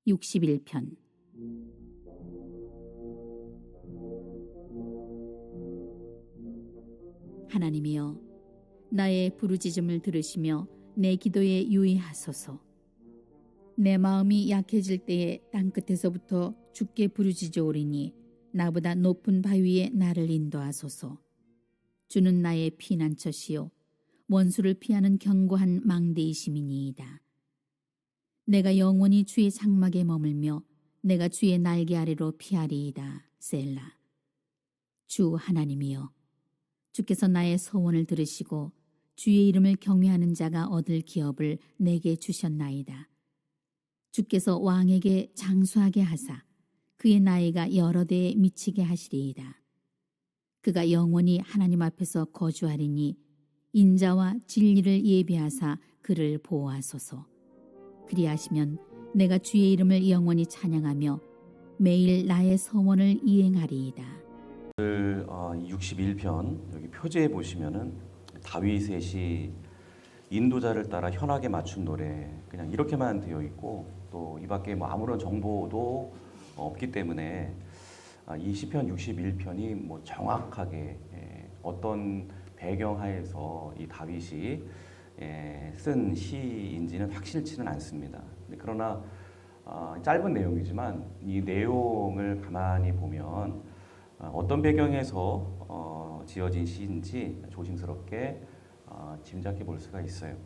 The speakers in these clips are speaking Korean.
61편. 하나님이여, 나의 부르짖음을 들으시며 내 기도에 유의하소서. 내 마음이 약해질 때에 땅끝에서부터 주께 부르짖어오리니 나보다 높은 바위에 나를 인도하소서. 주는 나의 피난처시요 원수를 피하는 견고한 망대이심이니이다. 내가 영원히 주의 장막에 머물며 내가 주의 날개 아래로 피하리이다. 셀라. 주 하나님이여, 주께서 나의 소원을 들으시고 주의 이름을 경외하는 자가 얻을 기업을 내게 주셨나이다. 주께서 왕에게 장수하게 하사 그의 나이가 여러 대에 미치게 하시리이다. 그가 영원히 하나님 앞에서 거주하리니 인자와 진리를 예비하사 그를 보호하소서. 그리하시면 내가 주의 이름을 영원히 찬양하며 매일 나의 소원을 이행하리이다. 61편 여기 표제에 보시면은 다윗의 시 인도자를 따라 현악에 맞춘 노래 그냥 이렇게만 되어 있고 또 이 밖에 뭐 아무런 정보도 없기 때문에 이 시편 61편이 뭐 정확하게 어떤 배경하에서 이 다윗이 쓴 시인지는 확실치는 않습니다. 그러나 짧은 내용이지만 이 내용을 가만히 보면 어떤 배경에서 지어진 시인지 조심스럽게 짐작해 볼 수가 있어요.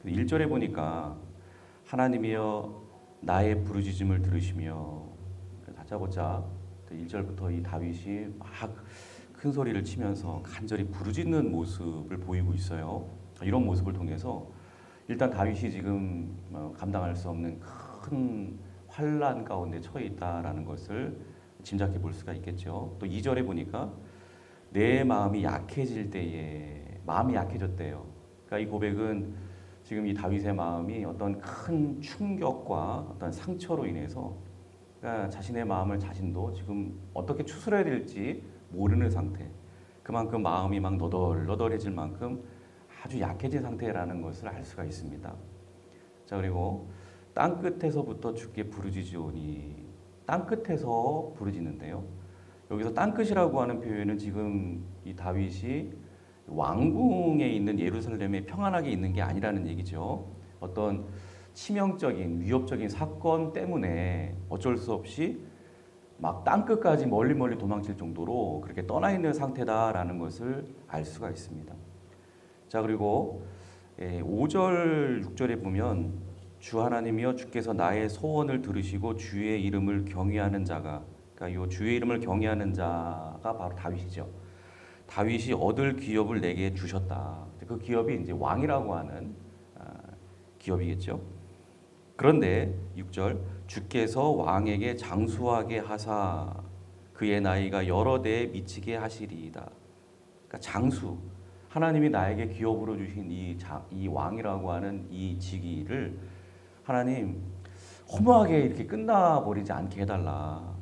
1절에 보니까 하나님이여 나의 부르짖음을 들으시며, 다짜고짜 1절부터 이 다윗이 막 큰 소리를 치면서 간절히 부르짖는 모습을 보이고 있어요. 이런 모습을 통해서 일단 다윗이 지금 감당할 수 없는 큰 환난 가운데 처해 있다라는 것을 짐작해 볼 수가 있겠죠. 또 2절에 보니까 내 마음이 약해질 때에 마음이 약해졌대요. 그러니까 이 고백은 지금 이 다윗의 마음이 어떤 큰 충격과 어떤 상처로 인해서 그러니까 자신의 마음을 자신도 지금 어떻게 추스려야 될지 모르는 상태. 그만큼 마음이 막 너덜너덜해질 만큼 아주 약해진 상태라는 것을 알 수가 있습니다. 자, 그리고 땅 끝에서부터 주께 부르짖으오니, 땅 끝에서 부르짖는데요. 여기서 땅 끝이라고 하는 표현은 지금 이 다윗이 왕궁에 있는 예루살렘에 평안하게 있는 게 아니라는 얘기죠. 어떤 치명적인 위협적인 사건 때문에 어쩔 수 없이 막 땅끝까지 멀리 도망칠 정도로 그렇게 떠나 있는 상태다라는 것을 알 수가 있습니다. 자, 그리고 5절, 6절에 보면 주 하나님이여 주께서 나의 소원을 들으시고 주의 이름을 경외하는 자가, 그러니까 이 주의 이름을 경외하는 자가 바로 다윗이죠. 다윗이 얻을 기업을 내게 주셨다. 그 기업이 이제 왕이라고 하는 기업이겠죠. 그런데 6절 주께서 왕에게 장수하게 하사 그의 나이가 여러 대에 미치게 하시리이다. 그러니까 장수, 하나님이 나에게 기업으로 주신 이 왕이라고 하는 이 직위를 하나님 허무하게 이렇게 끝나버리지 않게 해달라.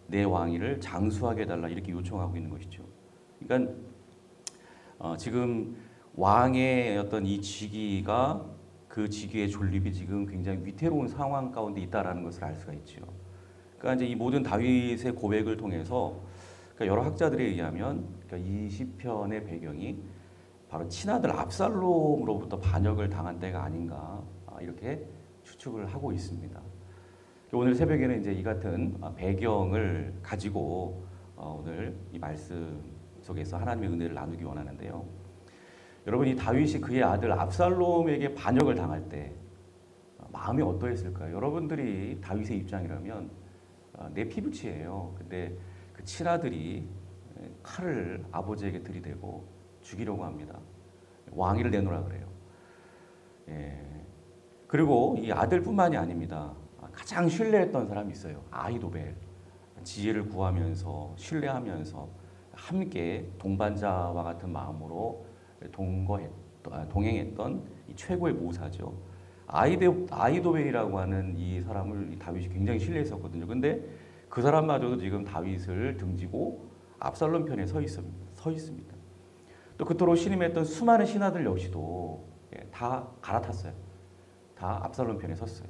내 왕위를 장수하게 해달라. 이렇게 요청하고 있는 것이죠. 그러니까 지금 왕의 어떤 이 직위가 그 직위의 존립이 지금 굉장히 위태로운 상황 가운데 있다라는 것을 알 수가 있죠. 그러니까 이제 이 모든 다윗의 고백을 통해서 그러니까 여러 학자들에 의하면 그러니까 이 시편의 배경이 바로 친아들 압살롬으로부터 반역을 당한 때가 아닌가 이렇게 추측을 하고 있습니다. 오늘 새벽에는 이제 이 같은 배경을 가지고 오늘 이 말씀 속에서 하나님의 은혜를 나누기 원하는데요. 여러분, 이 다윗이 그의 아들 압살롬에게 반역을 당할 때 마음이 어떠했을까요? 여러분들이 다윗의 입장이라면 내 피부치예요. 근데 그 친아들이 칼을 아버지에게 들이대고 죽이려고 합니다. 왕위를 내놓으라 그래요. 그리고 이 아들뿐만이 아닙니다. 가장 신뢰했던 사람이 있어요. 아히도벨. 지혜를 구하면서 신뢰하면서 함께 동반자와 같은 마음으로 동행했던 이 최고의 모사죠. 아히도벨이라고 하는 이 사람을 이 다윗이 굉장히 신뢰했었거든요. 근데 그 사람마저도 지금 다윗을 등지고 압살롬 편에 서 있습니다. 또 그토록 신임했던 수많은 신하들 역시도 다 갈아탔어요. 다 압살롬 편에 섰어요.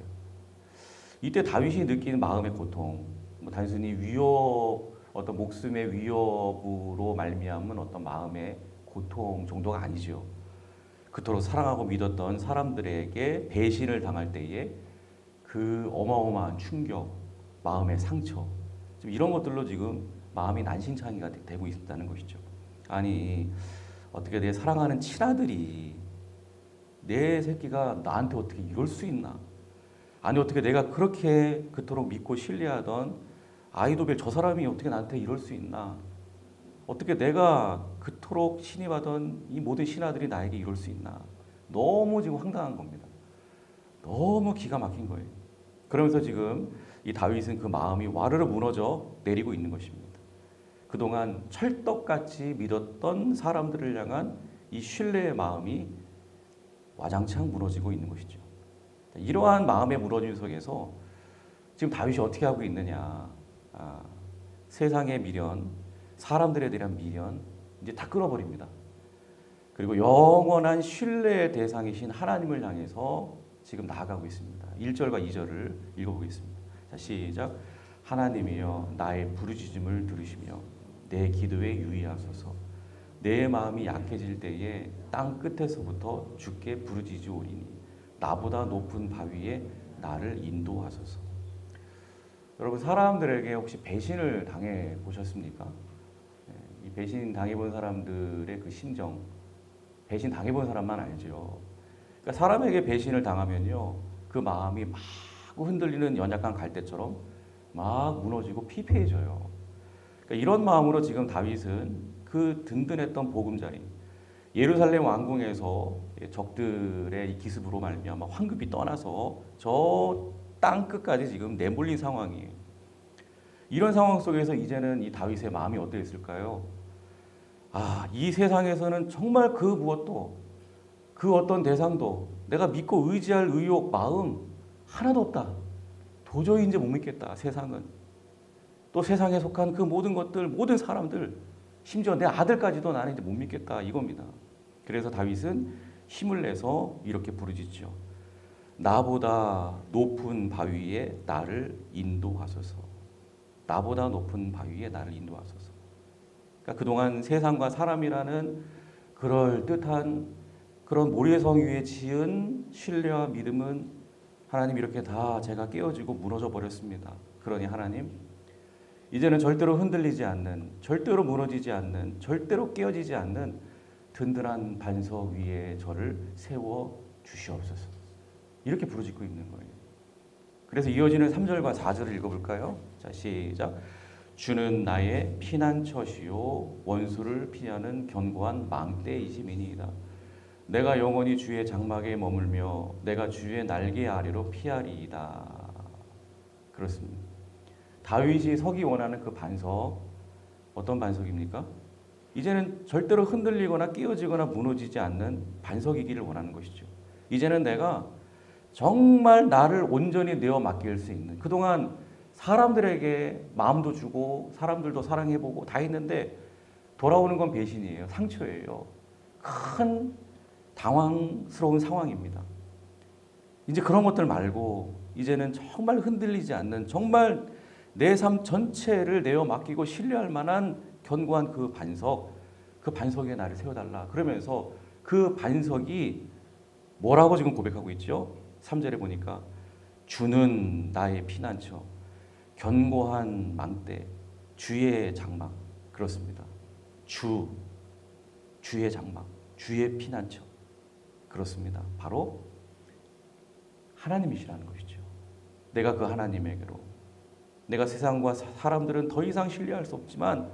이때 다윗이 느끼는 마음의 고통, 뭐 단순히 위협, 어떤 목숨의 위협으로 말미암은 어떤 마음의 고통 정도가 아니죠. 그토록 사랑하고 믿었던 사람들에게 배신을 당할 때에 그 어마어마한 충격, 마음의 상처, 지금 이런 것들로 지금 마음이 난신창이가 되고 있다는 것이죠. 아니, 어떻게 내 사랑하는 친아들이 내 새끼가 나한테 어떻게 이럴 수 있나? 아니, 어떻게 내가 그렇게 그토록 믿고 신뢰하던 아이도벨 저 사람이 어떻게 나한테 이럴 수 있나? 어떻게 내가 그토록 신임하던 이 모든 신하들이 나에게 이럴 수 있나? 너무 지금 황당한 겁니다. 너무 기가 막힌 거예요. 그러면서 지금 이 다윗은 그 마음이 와르르 무너져 내리고 있는 것입니다. 그동안 철떡같이 믿었던 사람들을 향한 이 신뢰의 마음이 와장창 무너지고 있는 것이죠. 이러한 마음의 무너짐 속에서 지금 다윗이 어떻게 하고 있느냐? 세상의 미련, 사람들에 대한 미련 이제 다 끊어버립니다. 그리고 영원한 신뢰의 대상이신 하나님을 향해서 지금 나아가고 있습니다. 1절과 2절을 읽어보겠습니다. 자, 시작. 하나님이여 나의 부르짖음을 들으시며 내 기도에 유의하소서. 내 마음이 약해질 때에 땅 끝에서부터 주께 부르짖으오리니 나보다 높은 바위에 나를 인도하소서. 여러분, 사람들에게 혹시 배신을 당해 보셨습니까? 이 배신 당해본 사람들의 그 심정, 배신 당해본 사람만 알죠. 그러니까 사람에게 배신을 당하면요, 그 마음이 막 흔들리는 연약한 갈대처럼 막 무너지고 피폐해져요. 그러니까 이런 마음으로 지금 다윗은 그 든든했던 보금자리, 예루살렘 왕궁에서 적들의 이 기습으로 말미암아 황급히 떠나서 저 땅 끝까지 지금 내몰린 상황이에요. 이런 상황 속에서 이제는 이 다윗의 마음이 어떠했을까요? 이 세상에서는 정말 그 무엇도, 그 어떤 대상도 내가 믿고 의지할 의욕, 마음 하나도 없다. 도저히 이제 못 믿겠다. 세상은. 또 세상에 속한 그 모든 것들, 모든 사람들, 심지어 내 아들까지도 나는 이제 못 믿겠다. 이겁니다. 그래서 다윗은 힘을 내서 이렇게 부르짖죠. 나보다 높은 바위에 나를 인도하소서. 나보다 높은 바위에 나를 인도하소서. 그러니까 그동안 세상과 사람이라는 그럴 듯한 그런 모래성 위에 지은 신뢰와 믿음은 하나님 이렇게 다 제가 깨어지고 무너져 버렸습니다. 그러니 하나님, 이제는 절대로 흔들리지 않는, 절대로 무너지지 않는, 절대로 깨어지지 않는 든든한 반석 위에 저를 세워 주시옵소서. 이렇게 부르짖고 있는 거예요. 그래서 이어지는 3절과 4절을 읽어볼까요? 자, 시작. 주는 나의 피난처시요 원수를 피하는 견고한 망대이심이니이다. 내가 영원히 주의 장막에 머물며 내가 주의 날개 아래로 피하리이다. 그렇습니다. 다윗이 서기 원하는 그 반석, 어떤 반석입니까? 이제는 절대로 흔들리거나 끼어지거나 무너지지 않는 반석이기를 원하는 것이죠. 이제는 내가 정말 나를 온전히 내어 맡길 수 있는, 그동안 사람들에게 마음도 주고 사람들도 사랑해보고 다 했는데 돌아오는 건 배신이에요. 상처예요. 큰 당황스러운 상황입니다. 이제 그런 것들 말고 이제는 정말 흔들리지 않는, 정말 내 삶 전체를 내어 맡기고 신뢰할 만한 견고한 그 반석에 나를 세워달라. 그러면서 그 반석이 뭐라고 지금 고백하고 있죠? 3절에 보니까 주는 나의 피난처, 견고한 망대, 주의 장막. 그렇습니다. 주의 장막, 주의 피난처. 그렇습니다. 바로 하나님이시라는 것이죠. 내가 그 하나님에게로, 내가 세상과 사람들은 더 이상 신뢰할 수 없지만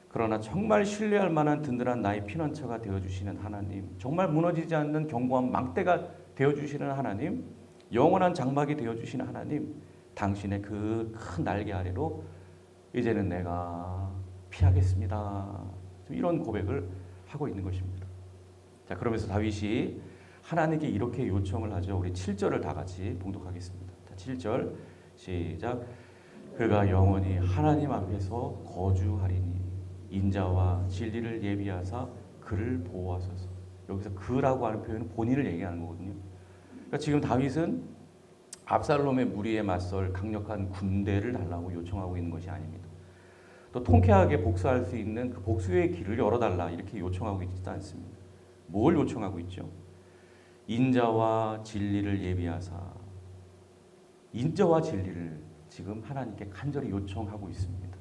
그러나 정말 신뢰할 만한 든든한 나의 피난처가 되어주시는 하나님, 정말 무너지지 않는 견고한 망대가 되어주시는 하나님, 영원한 장막이 되어주시는 하나님, 당신의 그 큰 날개 아래로 이제는 내가 피하겠습니다. 이런 고백을 하고 있는 것입니다. 자, 그러면서 다윗이 하나님께 이렇게 요청을 하죠. 우리 7절을 다 같이 봉독하겠습니다. 자, 7절 시작. 그가 영원히 하나님 앞에서 거주하리니 인자와 진리를 예비하사 그를 보호하소서. 여기서 그라고 하는 표현은 본인을 얘기하는 거거든요. 그러니까 지금 다윗은 압살롬의 무리에 맞설 강력한 군대를 달라고 요청하고 있는 것이 아닙니다. 또 통쾌하게 복수할 수 있는 그 복수의 길을 열어달라 이렇게 요청하고 있지도 않습니다. 뭘 요청하고 있죠? 인자와 진리를 예비하사, 인자와 진리를 지금 하나님께 간절히 요청하고 있습니다.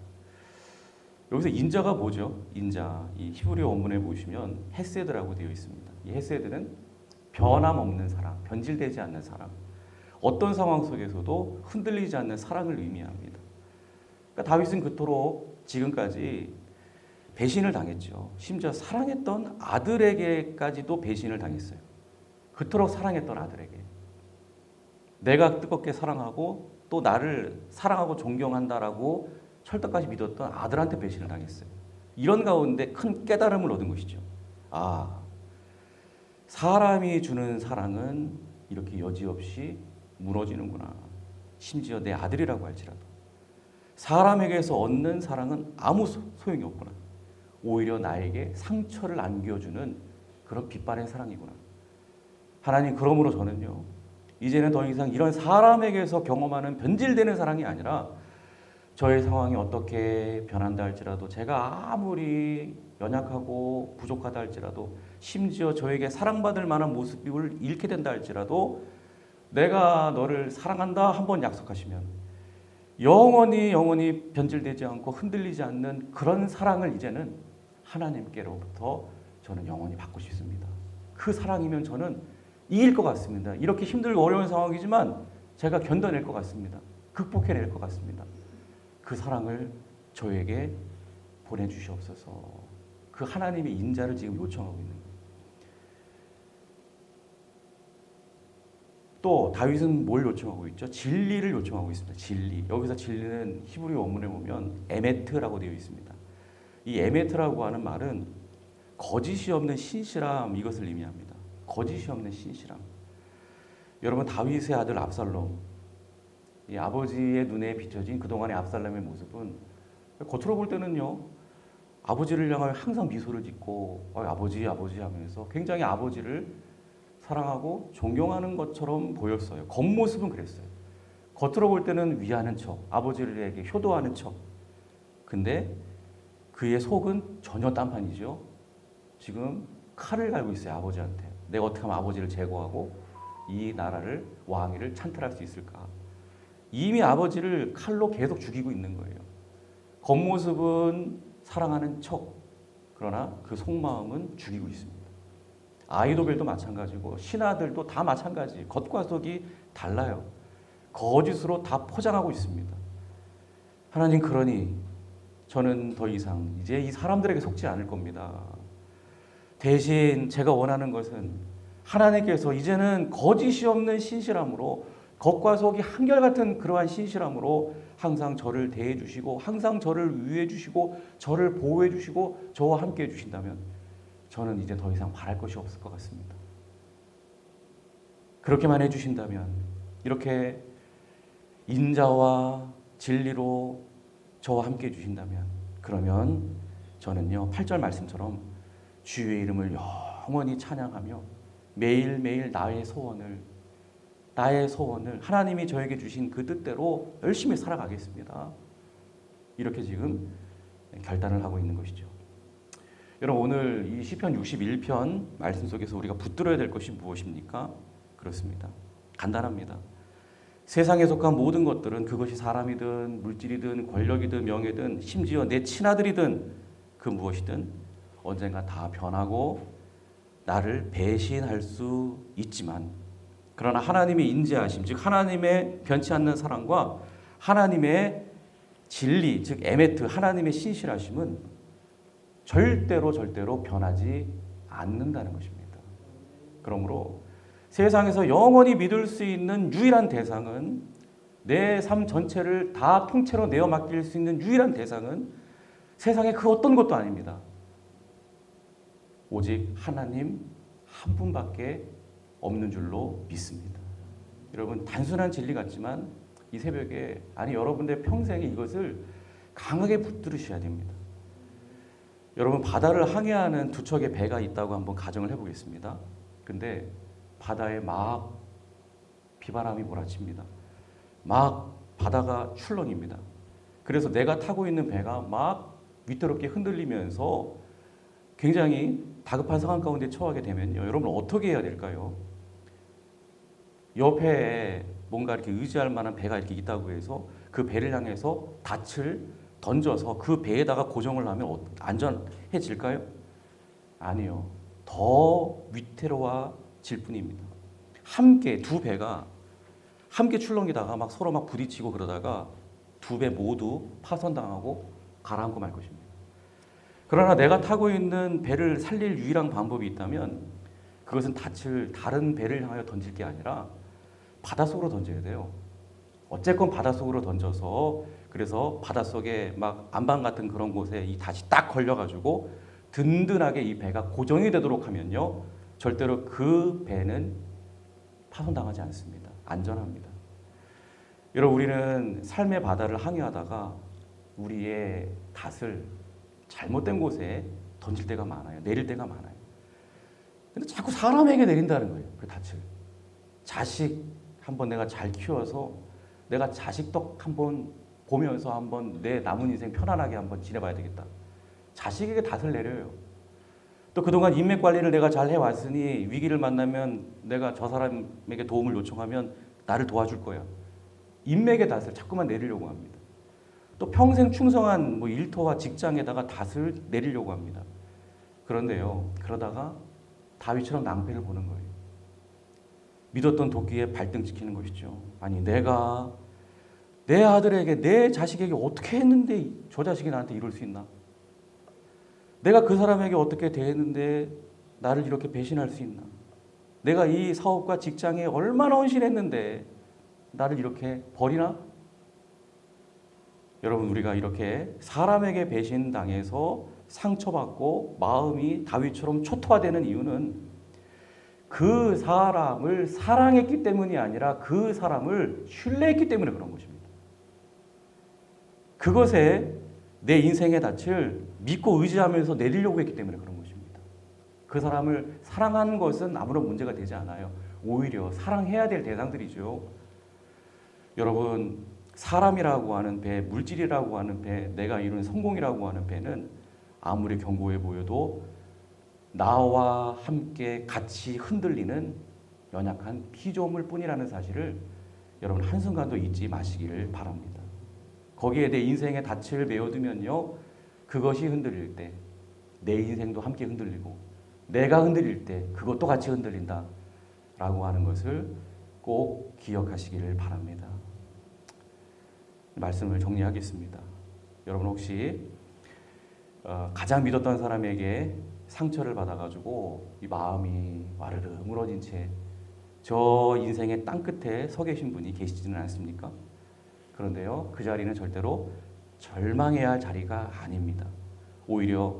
여기서 인자가 뭐죠? 인자, 이 히브리 원문에 보시면 헤세드라고 되어 있습니다. 이 헤세드는 변함없는 사랑, 변질되지 않는 사랑, 어떤 상황 속에서도 흔들리지 않는 사랑을 의미합니다. 그러니까 다윗은 그토록 지금까지 배신을 당했죠. 심지어 사랑했던 아들에게까지도 배신을 당했어요. 그토록 사랑했던 아들에게. 내가 뜨겁게 사랑하고 또 나를 사랑하고 존경한다라고 철떡까지 믿었던 아들한테 배신을 당했어요. 이런 가운데 큰 깨달음을 얻은 것이죠. 아, 사람이 주는 사랑은 이렇게 여지없이 무너지는구나. 심지어 내 아들이라고 할지라도 사람에게서 얻는 사랑은 아무 소용이 없구나. 오히려 나에게 상처를 안겨주는 그런 빛바랜 사랑이구나. 하나님, 그러므로 저는요, 이제는 더 이상 이런 사람에게서 경험하는 변질되는 사랑이 아니라 저의 상황이 어떻게 변한다 할지라도, 제가 아무리 연약하고 부족하다 할지라도, 심지어 저에게 사랑받을 만한 모습을 잃게 된다 할지라도 내가 너를 사랑한다 한번 약속하시면 영원히 변질되지 않고 흔들리지 않는 그런 사랑을 이제는 하나님께로부터 저는 영원히 받고 싶습니다. 그 사랑이면 저는 이길 것 같습니다. 이렇게 힘들고 어려운 상황이지만 제가 견뎌낼 것 같습니다. 극복해낼 것 같습니다. 그 사랑을 저에게 보내주시옵소서. 그 하나님의 인자를 지금 요청하고 있는 거예요. 또 다윗은 뭘 요청하고 있죠? 진리를 요청하고 있습니다. 진리. 여기서 진리는 히브리 원문에 보면 에메트라고 되어 있습니다. 이 에메트라고 하는 말은 거짓이 없는 신실함, 이것을 의미합니다. 거짓이 없는 신실함. 여러분, 다윗의 아들 압살롬, 이 아버지의 눈에 비춰진 그동안의 압살롬의 모습은 겉으로 볼 때는요, 아버지를 향하여 항상 미소를 짓고 아버지 하면서 굉장히 아버지를 사랑하고 존경하는 것처럼 보였어요. 겉모습은 그랬어요. 겉으로 볼 때는 위하는 척, 아버지에게 효도하는 척. 근데 그의 속은 전혀 딴판이죠. 지금 칼을 갈고 있어요, 아버지한테. 내가 어떻게 하면 아버지를 제거하고 이 나라를, 왕위를 찬탈할 수 있을까? 이미 아버지를 칼로 계속 죽이고 있는 거예요. 겉모습은 사랑하는 척, 그러나 그 속마음은 죽이고 있습니다. 아이도벨도 마찬가지고 신하들도 다 마찬가지. 겉과 속이 달라요. 거짓으로 다 포장하고 있습니다. 하나님, 그러니 저는 더 이상 이제 이 사람들에게 속지 않을 겁니다. 대신 제가 원하는 것은 하나님께서 이제는 거짓이 없는 신실함으로, 겉과 속이 한결같은 그러한 신실함으로 항상 저를 대해 주시고 항상 저를 위해 주시고 저를 보호해 주시고 저와 함께 해 주신다면 저는 이제 더 이상 바랄 것이 없을 것 같습니다. 그렇게만 해 주신다면, 이렇게 인자와 진리로 저와 함께 해 주신다면, 그러면 저는요, 8절 말씀처럼 주의 이름을 영원히 찬양하며 매일매일 나의 소원을 하나님이 저에게 주신 그 뜻대로 열심히 살아가겠습니다. 이렇게 지금 결단을 하고 있는 것이죠. 여러분, 오늘 이 시편 61편 말씀 속에서 우리가 붙들어야 될 것이 무엇입니까? 그렇습니다. 간단합니다. 세상에 속한 모든 것들은, 그것이 사람이든 물질이든 권력이든 명예든 심지어 내 친아들이든 그 무엇이든 언젠가 다 변하고 나를 배신할 수 있지만, 그러나 하나님의 인자하심, 즉 하나님의 변치 않는 사랑과 하나님의 진리, 즉 에메트, 하나님의 신실하심은 절대로 변하지 않는다는 것입니다. 그러므로 세상에서 영원히 믿을 수 있는 유일한 대상은, 내 삶 전체를 다 통째로 내어 맡길 수 있는 유일한 대상은 세상에 그 어떤 것도 아닙니다. 오직 하나님 한 분밖에 없는 줄로 믿습니다. 여러분, 단순한 진리 같지만 이 새벽에, 아니 여러분들 평생에 이것을 강하게 붙들으셔야 됩니다. 여러분, 바다를 항해하는 두 척의 배가 있다고 한번 가정을 해보겠습니다. 근데 바다에 막 비바람이 몰아칩니다. 막 바다가 출렁입니다. 그래서 내가 타고 있는 배가 막 위태롭게 흔들리면서 굉장히 다급한 상황 가운데 처하게 되면요. 여러분 어떻게 해야 될까요? 옆에 뭔가 이렇게 의지할 만한 배가 이렇게 있다고 해서 그 배를 향해서 닻을 던져서 그 배에다가 고정을 하면 안전해질까요? 아니요. 더 위태로워질 뿐입니다. 함께 두 배가 함께 출렁이다가 막 서로 막 부딪히고 그러다가 두 배 모두 파손당하고 가라앉고 말 것입니다. 그러나 내가 타고 있는 배를 살릴 유일한 방법이 있다면 그것은 닻을 다른 배를 향하여 던질 게 아니라 바닷속으로 던져야 돼요. 어쨌건 바닷속으로 던져서 그래서 바닷속에 막 안방 같은 그런 곳에 이 닻이 딱 걸려가지고 든든하게 이 배가 고정이 되도록 하면요. 절대로 그 배는 파손당하지 않습니다. 안전합니다. 여러분 우리는 삶의 바다를 항해하다가 우리의 닷을 잘못된 곳에 던질 때가 많아요. 내릴 때가 많아요. 근데 자꾸 사람에게 내린다는 거예요. 그 닻을. 자식 한번 내가 잘 키워서 내가 자식 덕 한번 보면서 한번 내 남은 인생 편안하게 한번 지내봐야 되겠다. 자식에게 닷을 내려요. 또 그동안 인맥 관리를 내가 잘 해왔으니 위기를 만나면 내가 저 사람에게 도움을 요청하면 나를 도와줄 거야. 인맥의 닷을 자꾸만 내리려고 합니다. 또 평생 충성한 뭐 일터와 직장에다가 닷을 내리려고 합니다. 그런데요, 그러다가 다윗처럼 낭패를 보는 거예요. 믿었던 도끼에 발등 찍히는 것이죠. 아니 내가 내 아들에게 내 자식에게 어떻게 했는데 저 자식이 나한테 이럴 수 있나? 내가 그 사람에게 어떻게 대했는데 나를 이렇게 배신할 수 있나? 내가 이 사업과 직장에 얼마나 헌신했는데 나를 이렇게 버리나? 여러분 우리가 이렇게 사람에게 배신당해서 상처받고 마음이 다윗처럼 초토화되는 이유는 그 사람을 사랑했기 때문이 아니라 그 사람을 신뢰했기 때문에 그런 것입니다. 그것에 내 인생의 닻을 믿고 의지하면서 내리려고 했기 때문에 그런 것입니다. 그 사람을 사랑하는 것은 아무런 문제가 되지 않아요. 오히려 사랑해야 될 대상들이죠. 여러분 사람이라고 하는 배, 물질이라고 하는 배, 내가 이룬 성공이라고 하는 배는 아무리 견고해 보여도 나와 함께 같이 흔들리는 연약한 피조물 뿐이라는 사실을 여러분 한순간도 잊지 마시기를 바랍니다. 거기에 내 인생의 닻을 메어두면요, 그것이 흔들릴 때 내 인생도 함께 흔들리고 내가 흔들릴 때 그것도 같이 흔들린다 라고 하는 것을 꼭 기억하시기를 바랍니다. 말씀을 정리하겠습니다. 여러분 혹시 가장 믿었던 사람에게 상처를 받아가지고 이 마음이 와르르 무너진 채 저 인생의 땅끝에 서 계신 분이 계시지는 않습니까? 그런데요, 그 자리는 절대로 절망해야 할 자리가 아닙니다. 오히려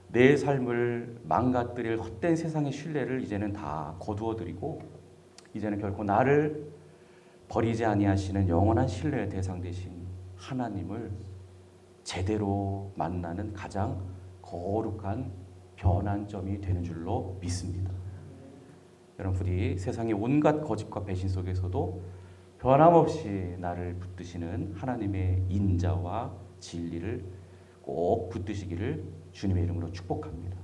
내 삶을 망가뜨릴 헛된 세상의 신뢰를 이제는 다 거두어드리고 이제는 결코 나를 버리지 아니하시는 영원한 신뢰의 대상 되신 하나님을 제대로 만나는 가장 거룩한 변환점이 되는 줄로 믿습니다. 여러분 부디 세상의 온갖 거짓과 배신 속에서도 변함없이 나를 붙드시는 하나님의 인자와 진리를 꼭 붙드시기를 주님의 이름으로 축복합니다.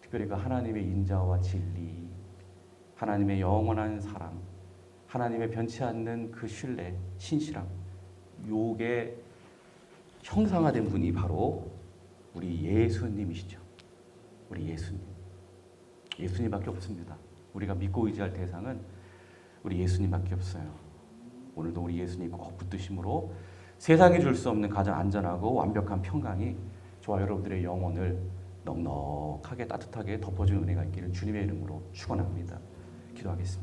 특별히 그 하나님의 인자와 진리, 하나님의 영원한 사랑, 하나님의 변치 않는 그 신뢰, 신실함, 요게 형상화된 분이 바로 우리 예수님이시죠. 우리 예수님. 예수님밖에 없습니다. 우리가 믿고 의지할 대상은 우리 예수님밖에 없어요. 오늘도 우리 예수님 꼭 붙드심으로 세상이 줄 수 없는 가장 안전하고 완벽한 평강이 저와 여러분들의 영혼을 넉넉하게 따뜻하게 덮어주는 은혜가 있기를 주님의 이름으로 축원합니다. 기도하겠습니다.